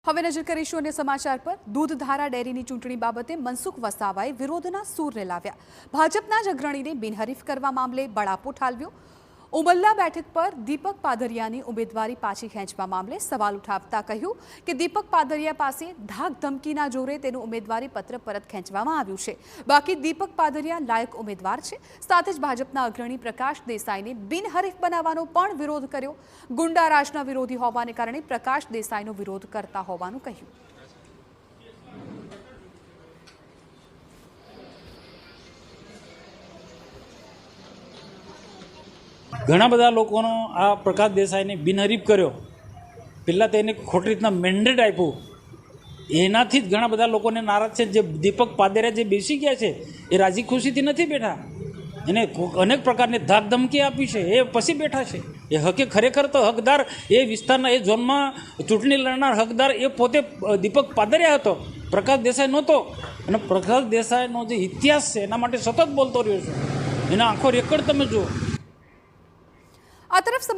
હવે નજર કરીશું અન્ય સમાચાર પર। દૂધધારા ડેરીની ચૂંટણી બાબતે મનસુખ વસાવાએ વિરોધના સૂરને લાવ્યા। ભાજપના જ અગ્રણીને બિનહરીફ કરવા મામલે બળાપો ઠાલવ્યો। ઉમલ્લા બેઠક પર દીપક પાદરિયાની ઉમેદવારી પાછી ખેંચવા મામલે સવાલ ઉઠાવતા કહ્યું કે દીપક પાદરિયા પાસે ધાક ધમકીના જોરે તેનું ઉમેદવારી પત્ર પરત ખેંચવામાં આવ્યું છે। બાકી દીપક પાદરિયા લાયક ઉમેદવાર છે। સાથે જ ભાજપના અગ્રણી પ્રકાશ દેસાઈને બિનહરીફ બનાવવાનો પણ વિરોધ કર્યો। ગુંડા રાજના વિરોધી હોવાને કારણે પ્રકાશ દેસાઈનો વિરોધ કરતા હોવાનું કહ્યું। ઘણા બધા લોકોનો આ પ્રકાશ દેસાઈને બિનહરીફ કર્યો। પહેલાં તેને ખોટી રીતના મેન્ડેટ આપ્યું, એનાથી જ ઘણા બધા લોકોને નારાજ છે। જે દીપક પાદરિયા જે બેસી ગયા છે એ રાજી ખુશીથી નથી બેઠા, એને અનેક પ્રકારની ધાક ધમકી આપી છે, એ પછી બેઠા છે। એ ખરેખર તો હકદાર એ વિસ્તારના એ ઝોનમાં ચૂંટણી લડનાર હકદાર એ પોતે દીપક પાદરિયા હતો, પ્રકાશ દેસાઈ નહોતો। અને પ્રકાશ દેસાઈનો જે ઇતિહાસ છે એના માટે સતત બોલતો રહ્યો છું, એના આખો રેકોર્ડ તમે જુઓ। આ તરફ સમાચાર